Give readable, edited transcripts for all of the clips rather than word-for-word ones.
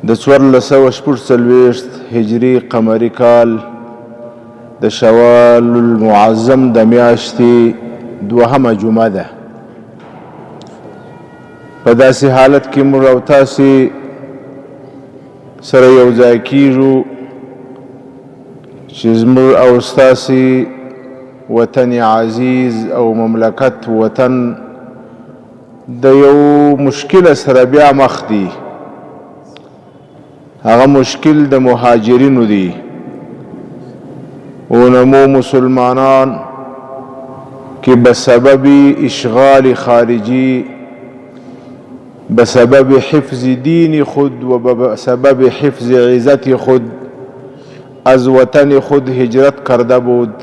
د 1440 هجری قمری کال د شوال المعظم د میاشتې دوهمه جمعه ده. په داسې حالت کې موږ او تاسې سره یو ځای کیږو چې زموږ او ستاسې وطن عزیز او مملکت وطن د یو مشکل سره بیا مخ دی. هغه مشکل د مهاجرینو دی. اونمو مسلمانان که بسبب اشغال خارجی، بسبب حفظ دین خود و بسبب حفظ عزت خود از وطن خود هجرت کرده بود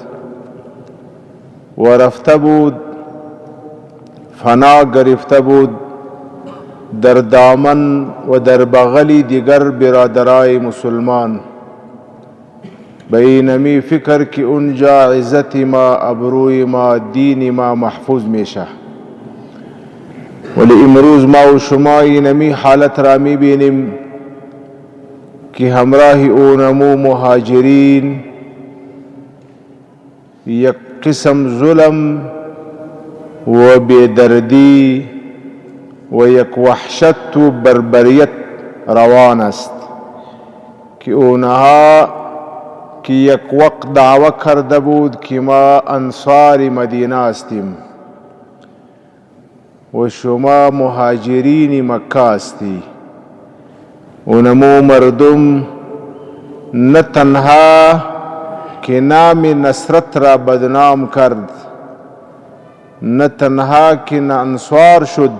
و رفته بود، فنا گرفته بود در دامن و در بغل دیگر برادرای مسلمان. به اینمی فکر که اونجا عزت ما، ابروی ما، دین ما محفوظ میشه. ولی امروز ما و شما اینمی حالت را میبینیم که همراه اونمو مهاجرین یک قسم ظلم و بیدردی و یک وحشت و بربریت روان است که اونها که یک وقت دعوه کرده بود که ما انصار مدینه هستیم و شما مهاجرین مکه هستی. اونمو مردم نه تنها که نام نصرت را بدنام کرد، نه تنها که انصار شد،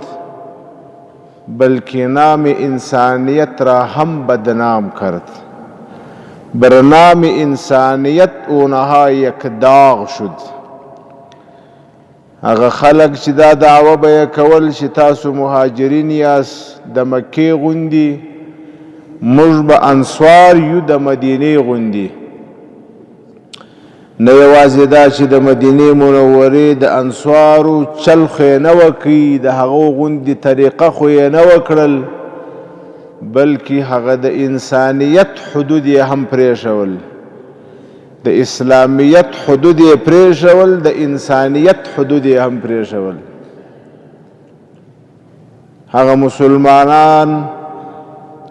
بلکه نام انسانیت را هم بدنام کرد. بر نام انسانیت اونها یک داغ شد. هغه خلق چې دا دعوه به کول چې تاسو مهاجرین یاست د مکې غوندي، موږ به انصار یو د مدینې غوندي. نه یوازې دا چې د مدینې منورې د انصارو چل خو یې نه وکړي، د هغو غوندې طریقه خو یې نه وکړل، بلکې هغه د انسانیت حدود یې هم پرېښول. د اسلامیت حدود یې پرېښول، د انسانیت حدود یې هم پرېښول. هغه مسلمانان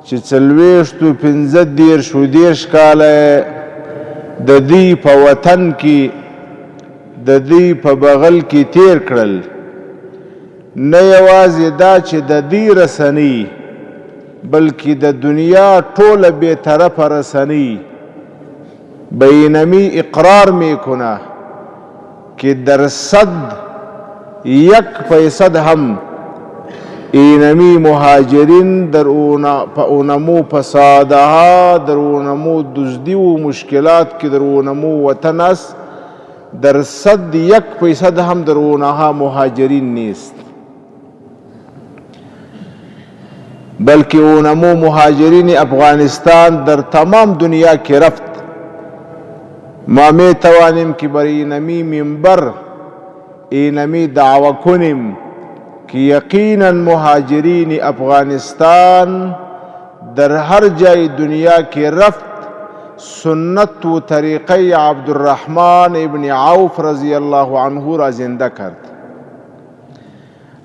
چې 40 15 و 30 کاله د دوی په وطن کې، د دوی په بغل کې تیر کړل، نه یوازې دا چې د دوی رسنۍ، بلکې د دنیا ټوله بے طرفه رسنۍ به اینمی اقرار میکنه که در 101% هم اینمی مهاجرین در اونمو فسادها، در اونمو دزدی و مشکلات که در اونمو وطن است، در 101% هم در اونها مهاجرین نیست، بلکه اونمو مهاجرین افغانستان در تمام دنیا که رفت. ما می توانیم که بر اینمی منبر اینمی دعوه کنیم که یقینا مهاجرین افغانستان در هر جای دنیا که رفت سنت و طریقه عبدالرحمن ابن عوف رضی الله عنه را زنده کرد.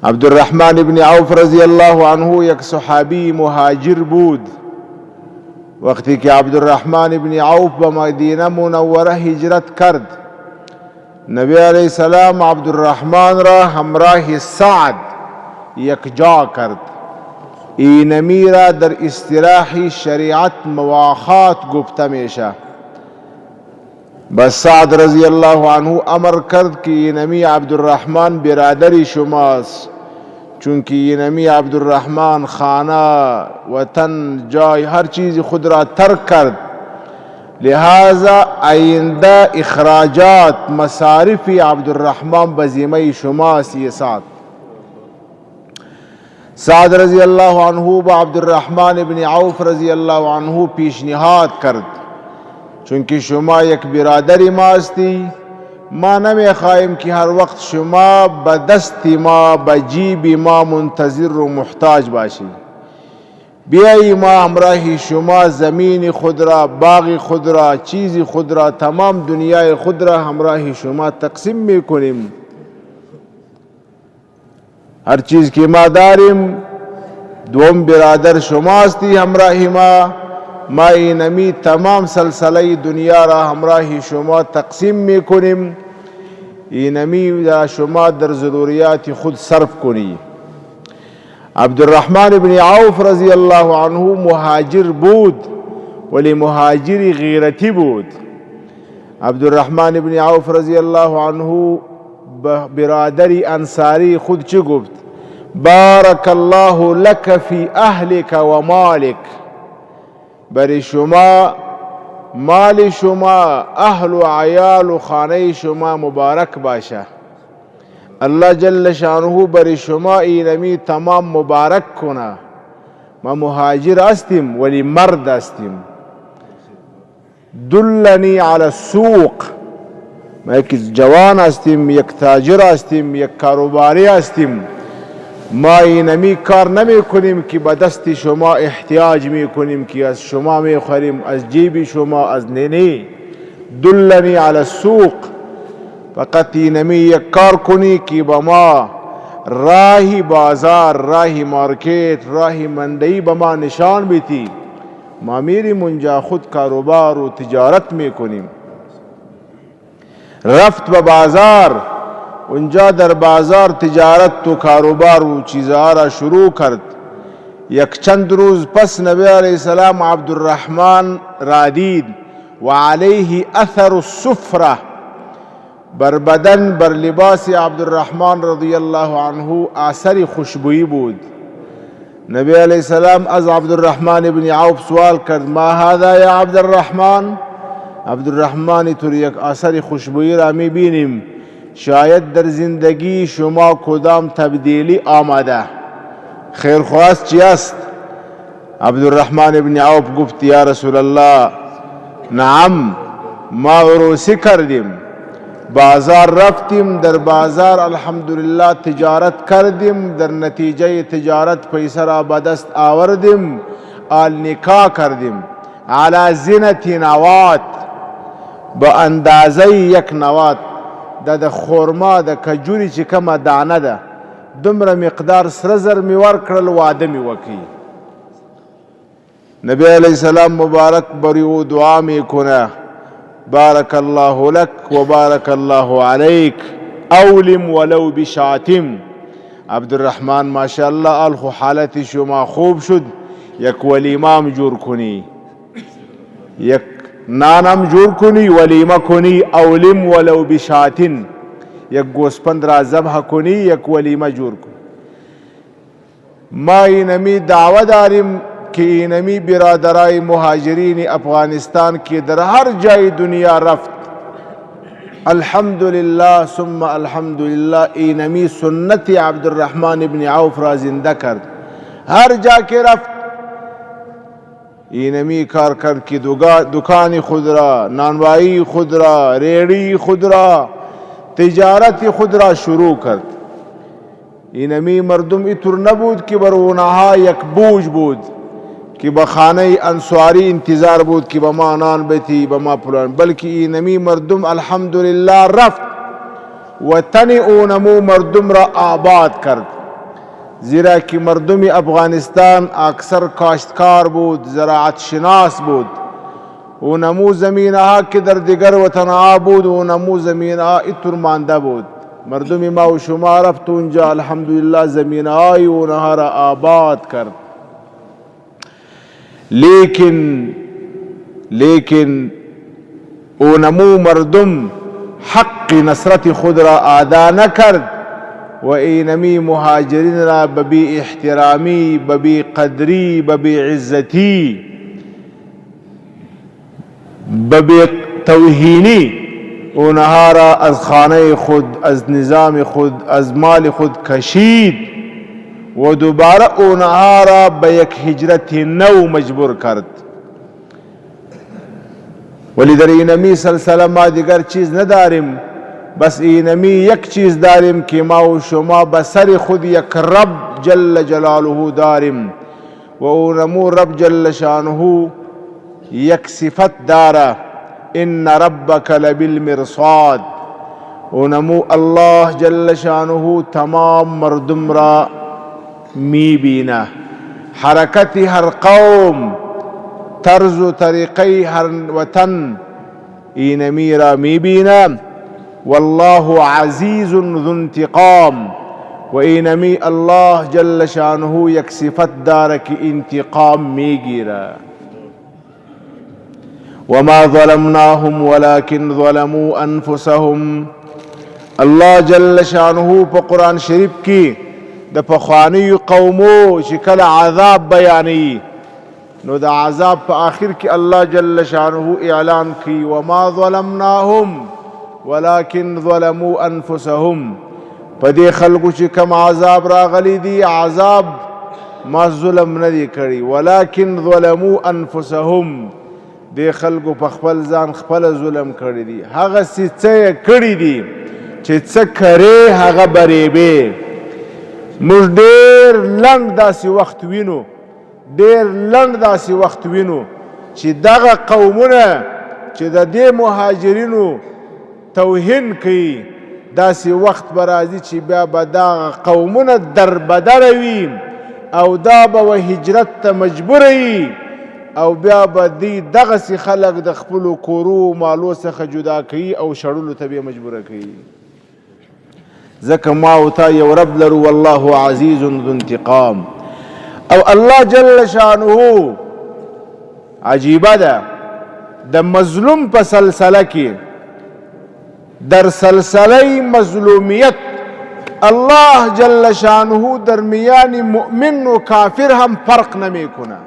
عبدالرحمن ابن عوف رضی الله عنه یک صحابی مهاجر بود. وقتی که عبدالرحمن ابن عوف به مدینه منوره هجرت کرد، نبی علیه السلام عبدالرحمن را همراه سعد یک جا کرد. اینمی را در اصطلاح شریعت مواخات گفته میشه. بس سعد رضی الله عنه امر کرد که اینمی عبدالرحمن برادری شماست، چونکه اینمی عبدالرحمن خانه، وطن، جای، هر چیز خود را ترک کرد، لہذا آینده اخراجات مصارف عبدالرحمن به ذمه شماست. یہ سعد رضی الله عنه با عبدالرحمن ابن عوف رضی الله عنه پیشنهاد کرد، چونکه شما یک برادری ماستی، ما نمیخواهیم که هر وقت شما به دست ما، به جیب ما منتظر و محتاج باشید. بیایی ما همراه شما زمین خود را، باغ خود را، چیز خود را، تمام دنیای خود را همراه شما تقسیم میکنیم. هر چیز که ما داریم دوم برادر شما هستی همراه ما اینمی تمام سلسله دنیا را همراه شما تقسیم میکنیم، اینمی را شما در ضروریات خود صرف کنی. عبدالرحمن بن عوف رضی الله عنه مهاجر بود، ولی مهاجری غیرتی بود. عبدالرحمن بن عوف رضی الله عنه برادری انصاری خود چه گفت؟ بارک الله لك فی اهلک و مالک، بر شما مال شما، اهل و عیال و خانه شما مبارک باشه. الله جل شانه بر شما اینمی تمام مبارک کنه. ما مهاجر هستیم ولی مرد هستیم. دلنی علی السوق، ما یک جوان هستیم، یک تاجر هستیم، یک کاروباری هستیم. ما اینمی کار نمی کنیم که به دست شما احتیاج می کنیم که از شما می خوریم، از جیب شما، از نینی. دلنی علی السوق، فقط اینمی یک کار کنی که با ما راهی بازار، راهی مارکت، راهی منڈی با ما نشان بیتی. ما میریم اونجا خود کاروبار و تجارت میکنیم. رفت به بازار، اونجا در بازار تجارت و کاروبار و چیزها را شروع کرد. یک چند روز پس نبی علیہ السلام عبدالرحمن را دید و علیه اثر السفره، بر بدن بر لباس عبدالرحمن رضی الله عنه اثر خوشبویی بود. نبی علیہ السلام از عبدالرحمن بن عوف سوال کرد ما هذا یا عبدالرحمن؟ عبدالرحمن تو یک اثر خوشبویی را می بینیم، شاید در زندگی شما کدام تبدیلی آمده، خیرخواست چی است؟ عبدالرحمن بن عوف گفت یا رسول الله نعم، ما عروسی کردیم، بازار رفتیم، در بازار الحمدلله تجارت کردیم، در نتیجه تجارت پیسه را به دست آوردیم، آل نکاح کردیم علی زینت نوات، با اندازه یک نوات، د خورما د کجوری چې کومه دانه ده دومره مقدار سره زر می ورکړل، واده می وکړي. نبی علیہ السلام مبارک بری او دعا می کنه بارک الله لك و بارک الله علیک اولم ولو بشاتم. عبدالرحمن ماشاءالله الخو حالت شما خوب شد، یک ولیمام جور کنی، یک نانم جور کنی، ولیمه کنی، اولم ولو بشاتن، یک گوسپند را ذبح کنی، یک ولیمه جور کنی. ما اینمی دعوه داریم که اینمی برادرای مهاجرین افغانستان که در هر جای دنیا رفت الحمدلله ثم الحمدلله اینمی سنت عبدالرحمن بن عوف را زنده کرد. هر جا که رفت اینمی کار کرد که دکان خود را، نانوایی خود را، ریڑی خود را، تجارت خود را شروع کرد. اینمی مردم ایطور نبود که بر اونها یک بوج بود که به خانه انصاری انتظار بود که به ما نان بیتی، به ما پلان، بلکه اینمی مردم الحمدلله رفت و تن اونمو مردم را آباد کرد. زیرا که مردم افغانستان اکثر کاشتکار بود، زراعت شناس بود. اونمو زمینه ها که در دیگر وطن ها بود، اونمو زمینه ها ایطور مانده بود. مردم ما و شما رفت اونجا الحمدلله زمینه های اونها را آباد کرد. لیکن اونمو مردم حق نصرت خود را ادا نکرد و اینمی مهاجرین را ببی احترامی، ببی قدری، ببی عزتی، ببی توهینی اونها را از خانه خود، از نظام خود، از مال خود کشید و دوباره اونها را به یک هجرت نو مجبور کرد. ولی در اینمی سلسله ما دیگر چیز نداریم، بس اینمی یک چیز داریم که ما و شما به سر خود یک رب جل جلاله داریم و اونمو رب جل شانه یک صفت داره ان ربک لبالمرصاد. اونمو الله جل شانه تمام مردم را می بینه، حرکت هر قوم، طرز و طریقی هر وطن اینمی را می بینه. والله عزیز ذو انتقام، و اینمی الله جل شانه یک صفت داره که انتقام می گیره. وما ظلمناهم ولكن ظلموا انفسهم. الله جل شانه په قرآن شریف کې د پخواني قومو چې کله عذاب بیانوي نو د عذاب په آخر کې الله جل شانه اعلان کوي وما ظلمناهم ولكن ظلموا انفسهم. په دې خلکو چې کوم عذاب راغلی دی عذاب ما ظلم نه دی کړی ولكن ظلموا انفسهم. دې خلکو په خپل ځان خپل ظلم کړی دی. هغه څه کړی دی چې څه کرے هغه بریبه. موږ ډېر لنډ داسې وخت وینو، ډېر لنډ داسې وخت وینو چې دغه قومونه چې د دې مهاجرینو توهین کوي داسې وخت به راځي چې بیا به دغه قومونه دربدره وي او دا به و هجرت ته مجبوره وي او بیا به دی دغسې خلک د خپلو کورو مالو څخه جدا کوي او شړلو ته به مجبوره کوي. ځکه ما او تا یو رب لرو والله عزیز ذو انتقام. او الله جل شانه عجیبه ده د مظلوم په سلسله کې در سلسله مظلومیت الله جل شانه درمیان مؤمن و کافر هم فرق نمیکنه.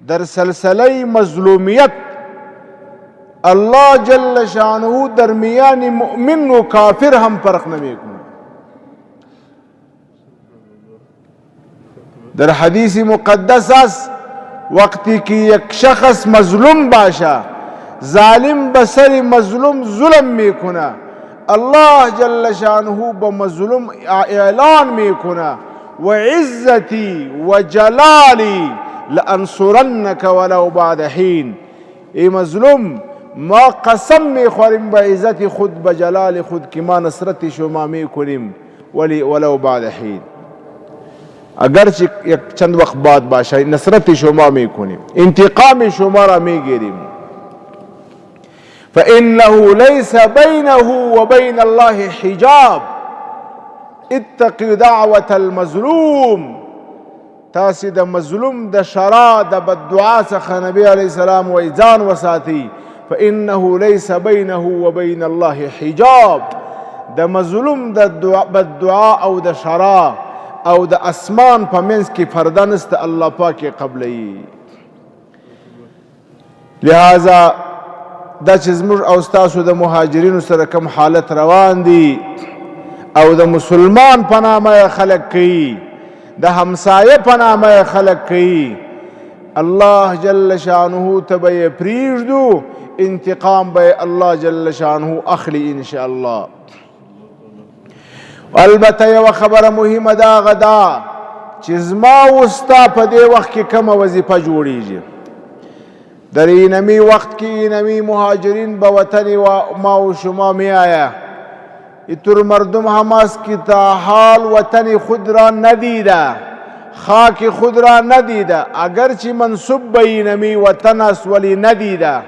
در سلسله مظلومیت الله جل شانه درمیان مؤمن و کافر هم فرق نمیکنه. در حدیث مقدس است وقتی که یک شخص مظلوم باشه ظالم بسر مظلوم ظلم میکنه الله جل شانه به مظلوم اعلان میکنه و عزتی و جلالی لانصرنک ولو بعد حین. ای مظلوم ما قسم میخوریم به عزت خود به جلال خود که ما نصرت شما میکنیم ولو بعد حین. اگرچه یک چند وقت بعد باشه نصرت شما میکنیم، انتقام شما را میگیریم. فإنه ليس بينه وبين الله حجاب اتقوا دعوة المظلوم. تاسې د مظلوم د شرا د بددعا څخه نبی علیه السلام وایي ځان وساتي. فإنه ليس بينه وبين الله حجاب. د مظلوم د بددعا او د شرا او د اسمان په منځ کې پرده نسته الله پاک قبلوي. لہذا دا چې زموږ او ستاسو د مهاجرینو سره کوم حالت روان دي او د مسلمان په نامه خلق کوي، د همسایه په نامه خلق کوي، الله جل شانه ته به یې پرېږدو، انتقام به الله جل شانه اخلي ان شاء الله. البته یوه خبره مهمه دا هغه ده چې زما او ستا په دې وخت کې کومه وظیفه جوړیږي. در اینمی وقت که اینمی مهاجرین به وطن ما و شما می آیا، اینطور مردم هم است که تا حال وطن خود را ندیده، خاک خود را ندیده، اگرچه منصوب به اینمی وطن است ولی ندیده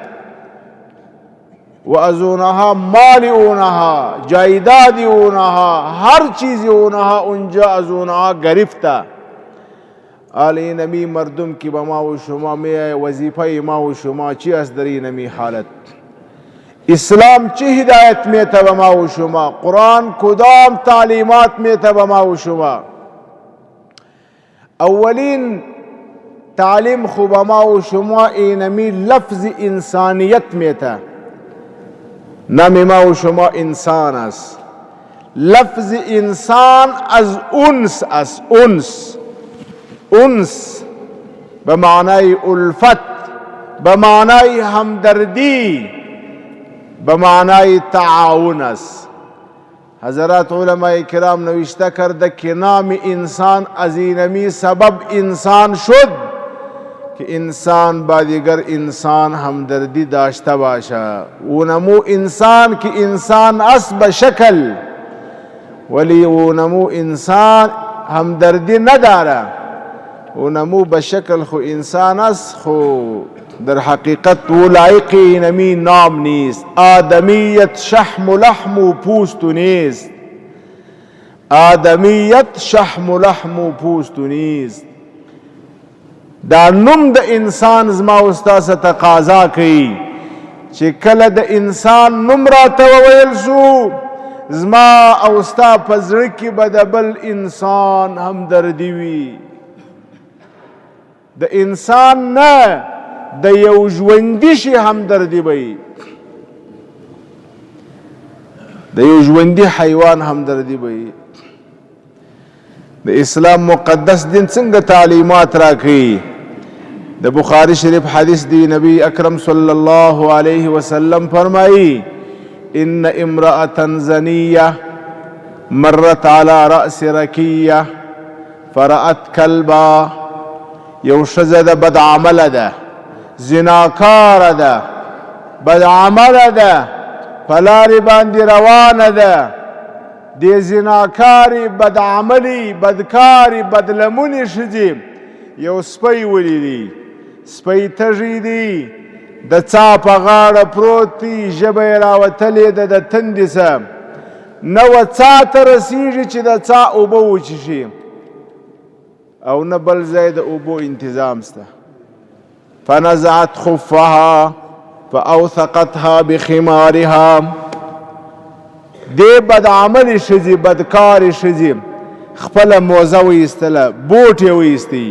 و از اونها مال اونها، جایداد اونها، هر چیز اونها اونجا از اونها گرفته. آل نمی مردم که به ما و شما می وظیفه ما و شما چی است در اینمی حالت؟ اسلام چه هدایت میته به ما و شما؟ قرآن کدام تعلیمات میته به ما و شما؟ اولین تعلیم خوب ما و شما اینمی لفظ انسانیت میته. نام ما و شما انسان است. لفظ انسان از انس است. انس به معنای الفت، به معنای همدردی، به معنای تعاون است. حضرات علماء کرام نوشته کرده که نام انسان از اینمی سبب انسان شد که انسان با دیگر انسان همدردی داشته باشه. اونمو انسان که انسان است به شکل، ولی اونمو انسان همدردی نداره. اونمو به شکل خو انسان است، خو در حقیقت او لایق اینمی نام نیست. آدمیت شحم و لحم و پوست نیست. آدمیت شحم و لحم و پوست نیست. دا نوم د انسان زما استاسه تقاضا کوي چې کله د انسان نوم راته وویل شو، زما او ستا په زړه کې به د بل انسان همدردي وي. د انسان نه د یو ژوندي شي همدردي به وي، د یو ژوندي حیوان همدردي به وي. د اسلام مقدس دین څنګه تعلیمات راکوي؟ د بخاری شریف حدیث دی، نبی اکرم صلی الله علیه وسلم فرمائی ان امرأة زنیہ مرت على رأس رکیہ فرأت کلبا. یو ښځه ده بد عمله ده، زناکاره ده، بد عمله ده، په لارې باندې روانه ده. دې زناکارې بد عملي بدکارې بدلمونې ښځې یو سپی ولیدي. سپی تږی دی، د څا په غاړه پروت دی، ژبه یې راوتلې ده د تندې څه، نه و څا ته رسېږي چې د څا اوبه وچښي، او نه بل ځای د اوبو انتظام شته. فنزعت خفها فاوثقتها بخمارها. دې بد عملې ښځې بدکارې ښځې خپله موزه وایستله، بوټ یې وایستی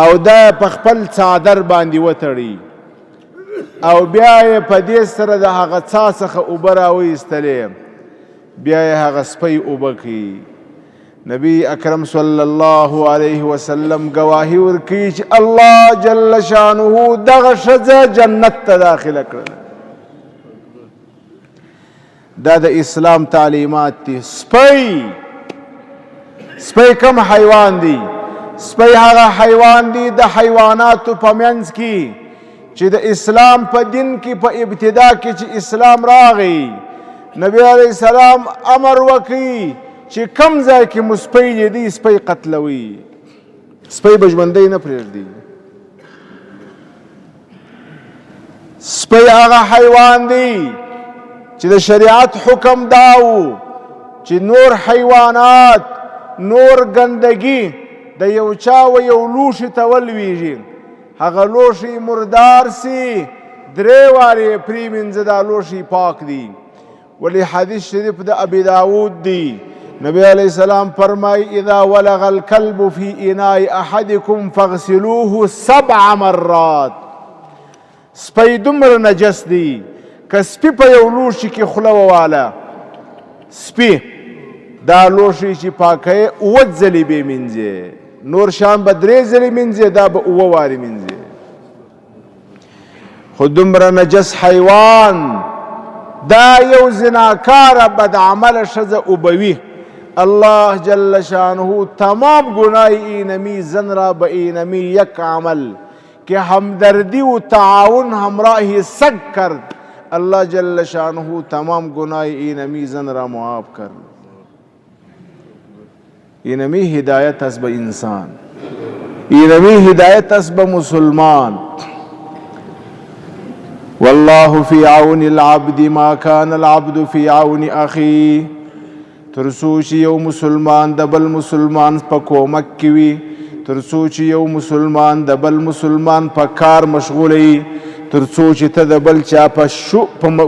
او دا په خپل څادر باندې وتړي، او بیا یې په دې سره د هغه څا څخه اوبه راوایستلې، بیا یې هغه سپی اوبه کوي. نبی اکرم صلی الله علیه وسلم گواهی ورکوي چې الله جل شانه دغه ښځه جنت ته داخله کړله. دا د اسلام تعلیمات دي. سپی کم حیوان دی؟ سپی هغه حیوان دی د حیواناتو په منځ کې چې د اسلام په دین کې په ابتدا کې چې اسلام راغی، نبی علیه السلام امر وکړي چې کم ځای کې مو سپی لیدي سپی قتلوي، سپی به ژوندی نه پرېږدي. سپی هغه حیوان دی چې د شریعت حکم داو چې نور حیوانات، نور ګندګي د یو چا و یو لوښي ته ولویږي، هغه لوښي مردار سي، 3 وارې پرېمینځه دا لوښي پاک دی. ولی حدیث شریف د ابي داود دی، نبی علیہ السلام فرمائی اذا ولغ الكلب في اناء احدكم فاغسلوه 7 مرات. سپی دومره نجس دی که سپی په یو لوښي کې خوله وواله، سپی دا لوښي چې پاکوي 7 ځلې به مینځي، نور شان به 3 ځلې مینځي، دا به 7 وارې مینځي. خو دومره نجس حیوان دا یو زناکاره بد عمله ښځه اوبوي، الله جل شانه تمام گناه اینمی زن را به اینمی یک عمل که همدردی و تعاون همراهی سگ کرد، الله جل شانه تمام گناه اینمی زن را معاف کرد. اینمی هدایت است به انسان، اینمی هدایت است به مسلمان. والله في عون العبد ما كان العبد في عون اخيه. ترڅو چې یو مسلمان د بل مسلمان په کومک کې وي، ترڅو چې یو مسلمان د بل مسلمان په کار مشغول وي، ترڅو چې ته د بل چا په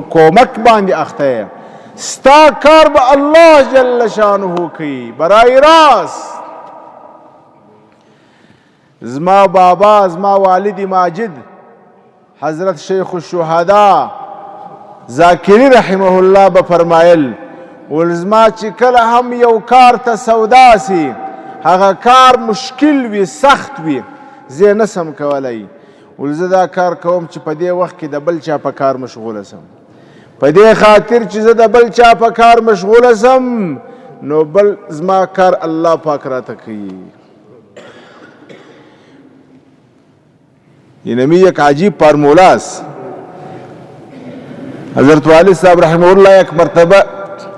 کومک باندې اخته یې، ستا کار به الله جل شانه کوي برای راست. زما بابا، زما والد ماجد حضرت شیخ الشهدا ذاکری رحمه الله به فرمایل ولزما چې کله هم یو کار ته سودا سي، هغه کار مشکل وي، سخت وي، زه نسم کولی، ولزه دا کار کوم چې په دې وخت کې د بل چا په کار مشغوله سم. په دې خاطر چې زه د بل چا په کار مشغوله سم نو بل زما کار الله پاک راته کوي. یہ نمی ایک عجیب فارمولاست. حضرت والد صاحب رحمه الله یک مرتبه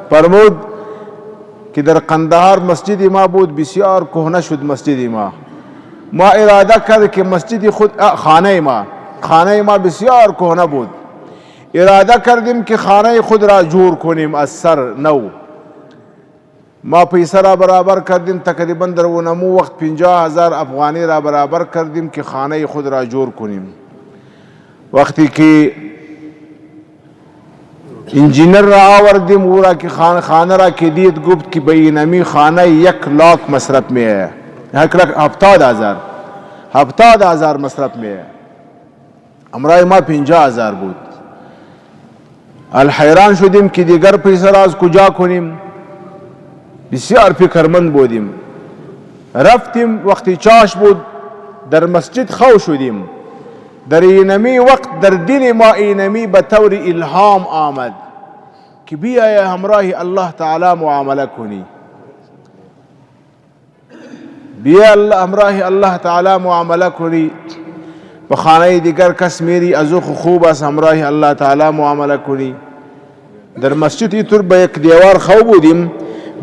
فرمود که در قندهار مسجد ما بود، بسیار کهنه شد مسجد ما اراده کرد که مسجد خود خانه ما بسیار کهنه بود، اراده کردیم که خانه خود را جور کنیم از سر نو. ما پیسه را برابر کردیم، تقریبا در اونمو وقت 50,000 افغانی را برابر کردیم که خانه خود را جور کنیم. وقتی که انجینر را آوردیم او را که خانه را که دید گفت که به اینمی خانه 1,00,000 مصرف میه، 70,000 مصرف میه. امرای ما 50,000 بود. الحیران شدیم که دیگر پیسه را از کجا کنیم. بسیار فکرمند بودیم. رفتیم وقتی چاش بود در مسجد خو شدیم. در اینمی وقت در دل ما اینمی به طور الهام آمد که بیا همراه الله تعالی معامله کنی، بیا همراه الله تعالی معامله کنی. به خانه دیگر کس میری از او خوب است همراه الله تعالی معامله کنی. در مسجد اینطور به یک دیوار خو بودیم،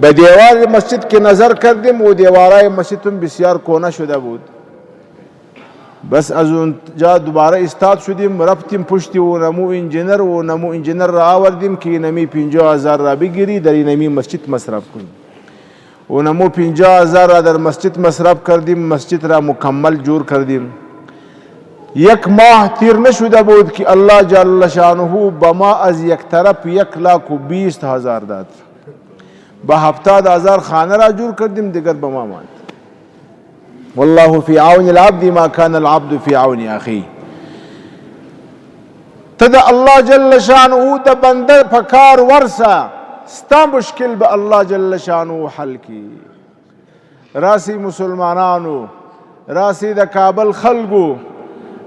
به دیوار مسجد که نظر کردیم و دیوارای مسجد بسیار کهنه شده بود. بس از اونجا دوباره استاد شدیم، رفتیم پشت و نمو انجینر را آوردیم که اینمی 50,000 را بگیری در اینمی مسجد مصرف کنیم. و نمو 50,000 را در مسجد مصرف کردیم، مسجد را مکمل جور کردیم. یک ماه تیر نشده بود که الله جل شانه به ما از یک طرف 1,20,000 داد. با 70,000 خانه را جور کردیم، دیگر به ما ماند. والله فی عون العبد ما کان العبد فی عون اخیه. ته د الله جل شانه د بنده په کار ورسه، ستا مشکل به الله جل شانه حل کی. راسی مسلمانانو، راسی د کابل خلقو،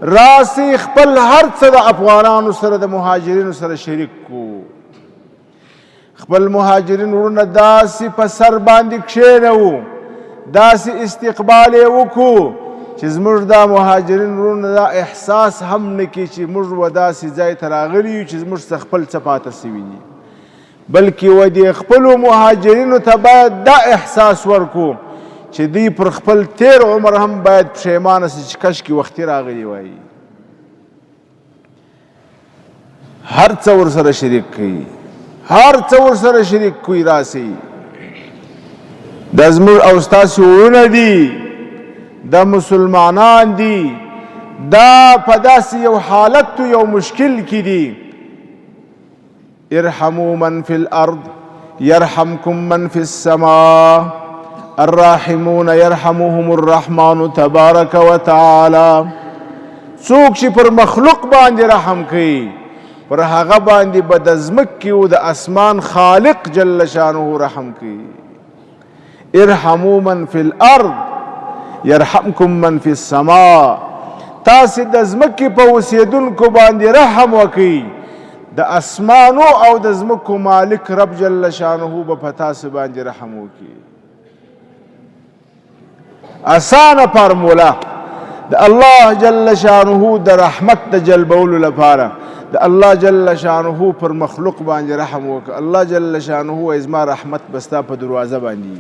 راسی خپل هر څه د افغانانو سره د مهاجرینو سره شریک کو. خپل مهاجرین ورونه داسې په سر باندې کښېنوو، داسې استقبال یې وکړو چې زموږ دا مهاجرین ورونه دا احساس هم نه کړي چې موږ و داسې ځای ته راغلي یو چې زموږ څه خپل څه پاته سوي دي، بلکې و دې خپلو مهاجرینو ته باید دا احساس ورکړو چې دوی پر خپل تیر عمر هم باید پښیمانه سي چې کاشکې وختي راغلي وایي. هر څه ورسره شریک کوي، هر څه ورسره شریک کوي. راسي دا زموږ او ستاسې ورونه دي، دا مسلمانان دي، دا په داسې یو حالت یو مشکل کې دي. ارحموا من فی الارض یرحمکم من فی السماء، الراحمون یرحمهم الرحمن تبارک وتعالی. څوک چې پر مخلوق باندې رحم کوي پر هغه باندې به د ځمکې او د اسمان خالق جل شانه رحم کوي. ارحموا من فی الارض یرحمکم من فی السماء. تاسې د ځمکې په اوسېدونکو باندې رحم وکئ، د اسمانو او د ځمکو مالک رب جل شانه به په تاسې باندې رحم وکړي. اسانه فارموله د الله جل شانه د رحمت د جلبولو لپاره د الله جل شانه پر مخلوق باندې رحم وکړه. الله جل شانه وایي زما رحمت به ستا په دروازه باندې.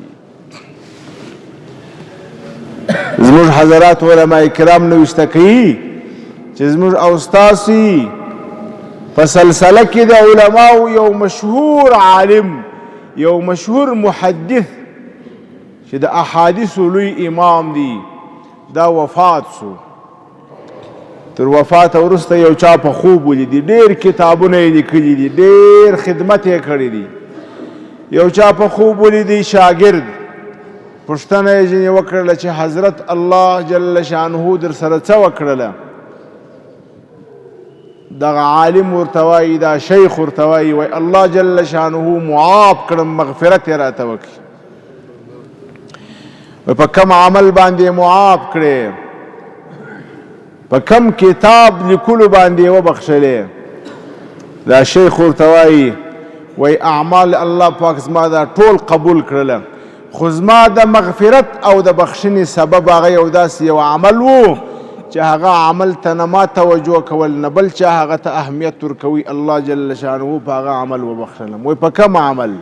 زموږ حضرات علماء کرام نوشته کوي چې زموږ او ستاسې په سلسله کې د علماو یو مشهور عالم، یو مشهور محدث چې د احادیثو لوی امام دی، دا وفات شو. تر وفات وروسته یو چا په خوب ولیدي، ډېر کتابونه یې لیکلي دي، ډېر خدمت یې کړی دی. یو چا په خوب ولیدي شاګرد، پوښتنه یې ځینې وکړله چې حضرت الله جل شانه در سره څه وکړله؟ دغه عالم ورته وایي، دا شیخ ورته وایي، وایي الله جل شانه معاف کړم، مغفرت یې راته وکړي. په کم عمل باندې معاف کړې، په کم کتاب لیکلو باندې وبخښلې. دا شیخ ورته وایي وای اعمال الله پاک زما دا ټول قبول کړله خو زما د مغفرت او د بخښنې سبب هغه یو داسې یو عمل و چې هغه عمل ته نه ما توجه کول نه بل چا هغه ته اهمیت ورکوي الله جل شانه په هغه عمل وبخښلم وایي په کوم عمل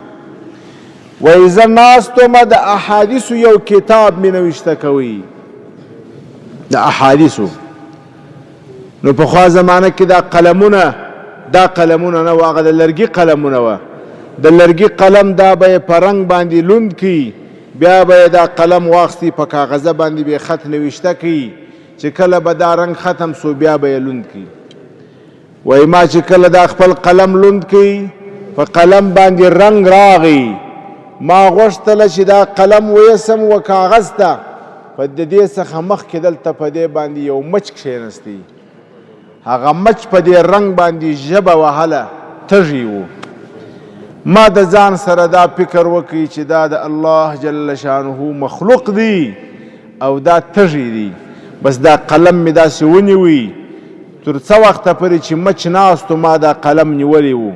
وایي زه ناست ومه د احادیثو یو کتاب مې نوشته کوي د احادیثو نو پخوا زمانه کې دا قلمونه نه و هغه د لرګي قلمونه وه د لرګي قلم دا به یې په رنګ باندې لوند کړي بیا به یې دا قلم واخیستي په کاغذه باندې به یې خط نوشته کوي چې کله به دا رنګ ختم سو بیا به یې لوند کړي وایي ما چې کله دا خپل قلم لوند کړي په قلم باندې رنګ راغی ما غوښتله چې دا قلم ویسم و کاغذ ته په د دې څخه مخکې دلته په دې باندې یو مچ کښېنستی هغه مچ په دې رنګ باندې ژبه وهله تږي و ما د ځان سره دا فکر وکړي چې دا د الله جل شانه مخلوق دی او دا تږي دی بس دا قلم مې داسې ونیوي تر څه وخته پورې چې مچ ناست ما دا قلم نیولی و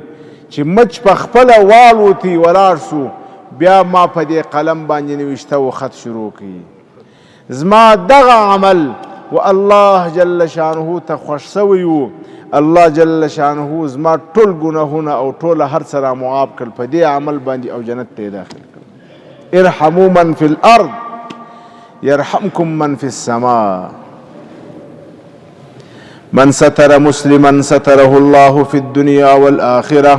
چې مچ په خپله والوتی ولاړ سو بیا ما په دې قلم باندې نوشته و خط شروع کړي زما دغه عمل و الله جل شانه ته خوښ سوی و الله جل شانه زما ټول ګناهونه او ټول هر څه را معاف کړل په دې عمل باندې او جنت ته داخل کړل ارحموا من فی الارض يرحمكم من في السماء من ستر مسلما ستره الله في الدنيا والآخرة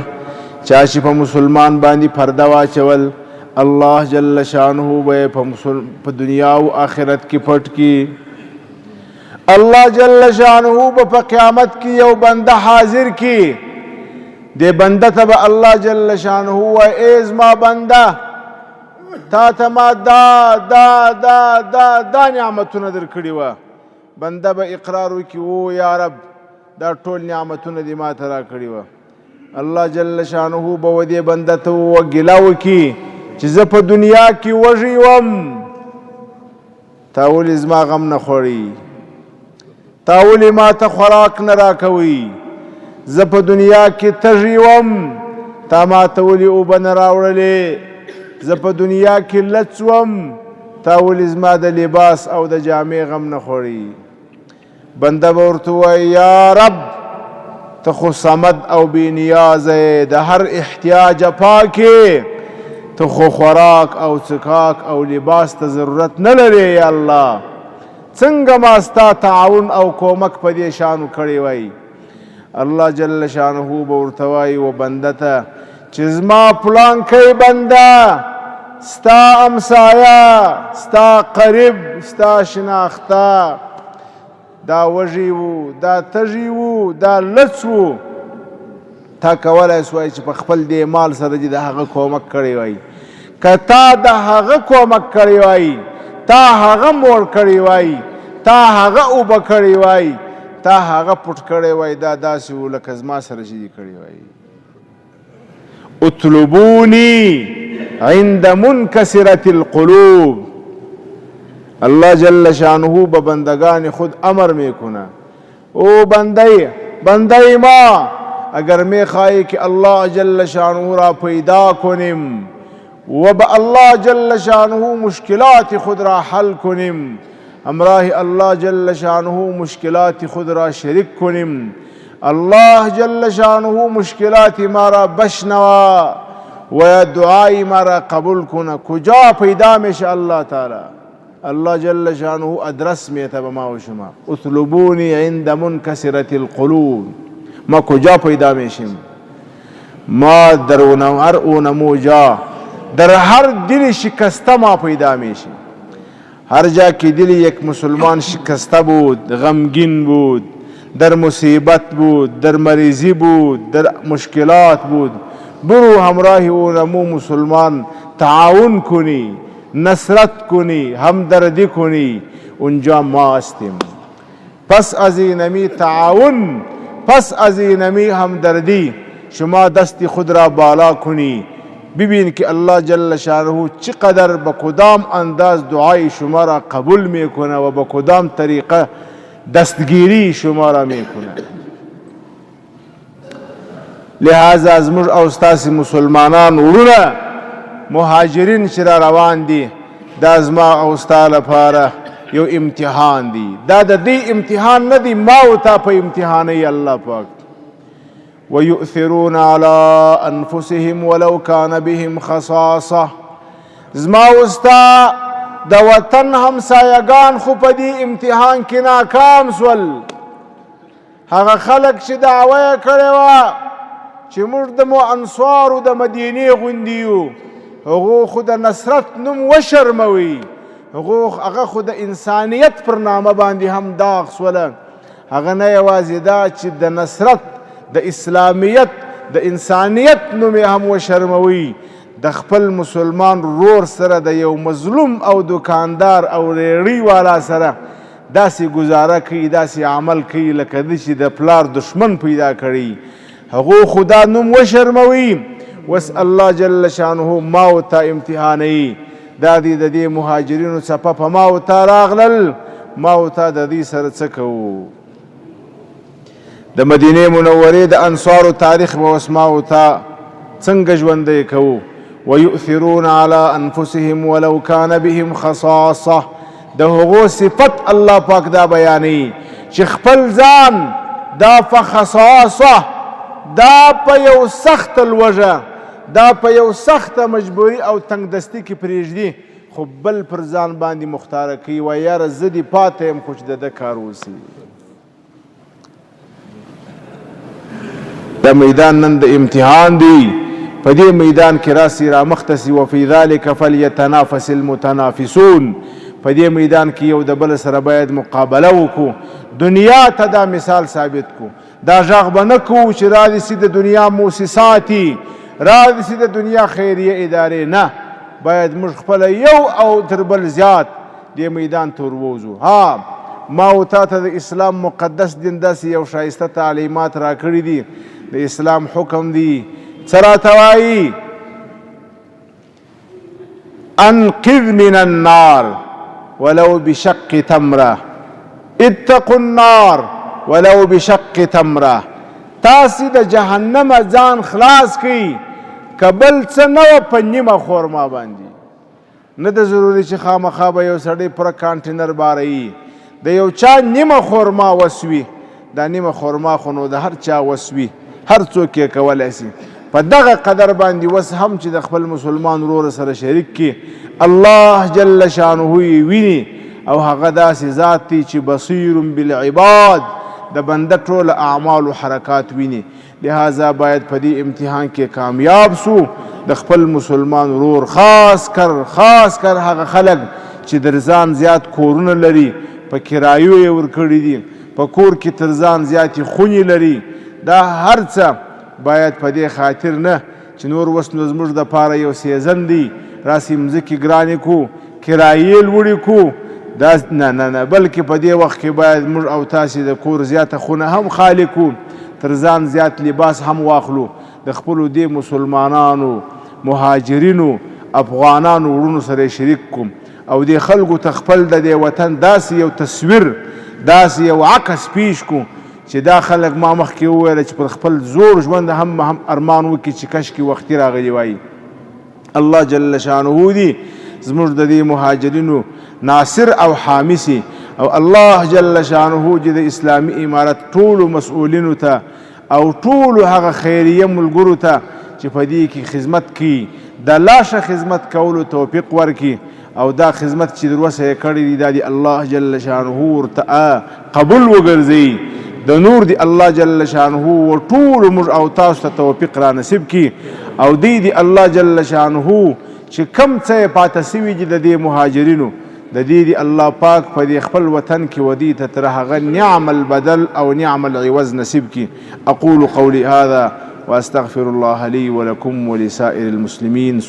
چا چې په مسلمان باندې پرده واچول الله جل شانه به په دنیا او آخرت کې پټ کی الله جل شانه په قیامت کې یو بنده حاضر کی دې بنده ته به الله جل شانه وایي ای زما بنده تا ته ما دا نعمتونه درکړي وه بنده به اقرار وکړي او یا رب دا ټول نعمتونه دې ما ته راکړي وه الله جل شانه به و دې بنده ته وګیله وکړي چې زه په دنیا کې وږی وم تا ولې زما غم نه خوړي تا ولې ما ته خوراک نه راکوي زه په دنیا کې تږی وم تا ما ته ولې اوبه نه راوړلې زه په دنیا کې لڅ وم تا ولې زما د لباس او د جامې غم نه خوړي بنده به ورته وایي یا رب ته خو صمد او بې نیازه د هر احتیاجه پاکې ته خو خوراک او څښاک او لباس ته ضرورت نه لرې یا الله څنګه ما ستا تعاون او کومک په دې شانو کړی وای الله جل شانه به ورته وایي و بنده ته چې زما پلانکی بنده ستا امسایه ستا قریب ستا شناخته دا وږی و دا تږی و دا لڅ و تا کولی سوای چې په خپل دې مال سره دې د هغه کومک کړی وای که تا د هغه کومک کړی وای تا هغه مور کړی وای تا هغه اوبه کړی وای تا هغه پټ کړی وای دا داسې و لکه زما سره چې دې کړی وای اطلبوني عند منكسرة القلوب الله جل شانه به بندگان خود امر میکنه او بندی ما اگر میخواهی که الله جل شانه را پیدا کنیم و به الله جل شانه مشکلات خود را حل کنیم همراه الله جل شانه مشکلات خود را شریک کنیم الله جل شانه مشکلات ما را بشنوا و دعای ما را قبول کنه کجا پیدا میشه الله تعالی الله جل شانه ادرس میته به ما و شما اطلبونی عند منکسرة القلوب ما کجا پیدا میشیم ما در اون جا در هر دل شکسته ما پیدا میشیم هر جا که دل یک مسلمان شکسته بود غمگین بود در مصیبت بود در مریضی بود در مشکلات بود برو همراه اونمو مسلمان تعاون کنی نصرت کنی همدردی کنی اونجا ما هستیم پس از اینمی تعاون پس از اینمی همدردی شما دست خود را بالا کنی ببین که الله جل شانه چقدر به کدام انداز دعای شما را قبول میکنه و به کدام طریقه دستگیری شما را میکنه لہذا زموږ او ستاسې مسلمانان وروڼه مهاجرین چې را روان دي دا زما او ستا لپاره یو امتحان دی. دا د دې امتحان نه دی، ما او تا په امتحانوي الله پاک. ويؤثرون على انفسهم ولو كان بهم خصاصه. زما او ستا د وطن همسایگان خو په دې امتحان کې ناکام سول. هغه خلک چې دعوه یې کړې وه چې موږ د انصارو د مدینې غوندې یو، هغو خو د نصرت نوم وشرموي، هغه خو د انسانیت پر نامه باندې هم داغ سوله. هغه نه یوازې دا چې د نصرت، د اسلامیت، د انسانیت نوم یې هم وشرموي، د خپل مسلمان رور سره د یو مظلوم او دکاندار او ریړۍ والا سره داسې گزاره کوي، داسې عمل کوي لکه د چې د پلار دشمن پیدا کړي. هغو خدا نوم وشرموي. وس الله جل شانه ما او تا امتحانوي. دا دی د دې مهاجرینو څپه په ما او تا راغلل، ما او تا د دې سره څه کوو؟ د مدینې منورې د انصارو تاریخ به اوس ما او تا څنګه ژوندی کوو؟ ويؤثرون على انفسهم ولو كان بهم خصاصه. د هغو صفت الله پاک دا بیانوي چې خپل ځان دا په خصاصه، دا په یو سخت لوږه، دا په یو سخته مجبوري او تنگ دستي کې پرېږدي، خو بل پر ځان باندې مختاره کوي. وایي یاره زه دې پاته یم خو چې د ده کار وسي. دا میدان نن د امتحان دی. په دې میدان کې راسي رامخته سي. وفي ذلك فليتنافس المتنافسون. په دې میدان کې یو د بل سره باید مقابله وکړو، دنیا ته دا مثال ثابت کو. دا غږ به نه کوو چې را دې سي د دنیا موسساتي، را دې سي د دنیا خیریه ادارې، نه، باید موږ خپله یو او تر بل زیات دې میدان ته وروځو. ها، ما او تا ته د اسلام مقدس دین داسې یو ښایسته تعلیمات را کړي دي. د اسلام حکم دی څه راته وایي؟ انقذ من النار ولو بشق تمره، اتقوا النار ولو بشق تمره. تاسې د جهنم ځان خلاص کړئ که بل څه نه وه په نیمه خورما باندې. نه د ضروري چې خامخا به یو سړی پوره کانټینر باروي، د یو چا نیمه خورما وسوي. دا نیمه خورما خو نو د هر چا وسوي، هر څوک یې کولی شي. په دغه قدر باندې وس هم چې د خپل مسلمان ورور سره شریک کړي. الله جل شانه یې ویني او هغه داسې ذات دی چې بصیر بالعباد، د بنده ټول اعمال او حرکات ویني. لہذا باید په دې امتحان کې کامیاب سو. د خپل مسلمان ورور خاص کر هغه خلک چې در ځان زیات کورونه لري، په کرایو یې ورکړي دي، په کور کې تر ځان زیاتې خونې لري، دا هر څه باید په دې خاطر نه چې نور اوس نو زموږ دپاره یو سیزن دی، راسې مځکې ګرانې کو، کرایې لوړې کو، دا نه، بلکې په دې وخت کې باید موږ او تاسې د کور زیاته خونه هم خالی کو، تر ځان زیات لباس هم واخلو. د خپلو دې مسلمانانو، مهاجرینو، افغانانو وروڼو سره شریک کوم او دې خلکو ته خپل د دې وطن داسې یو تصویر، داسې یو عکس پیش کو چې دا خلک ما مخکې وویله چې پر خپل زور ژوند هم ارمان وکړي چې کشکې وختي راغلی وایي. الله جل شانه دی زموږ د دې مهاجرینو ناصر او حامی سي، او الله جل شانه د اسلامي امارت ټولو مسؤلینو ته او ټولو هغه خیریه ملګرو ته چې په دې کې خدمت کوي د لاشه خدمت کولو توفیق ورکړي، او دا خدمت چې در وسه یې کړی دی دا د الله جل شانه ورته قبول وګرځي. د نور دی الله جل شانه ټولو موږ او تاسو ته توفیق را نصیب کړي، او دی الله جل شانه چې کم څه یې پاته سوي دي د دې مهاجرینو، د دې دی الله پاک په دې خپل وطن کې ودی ته تر هغه نعم البدل او نعم العوض نصیب کړي. اقول قولي هذا واستغفر الله لي ولكم ولسائر المسلمين.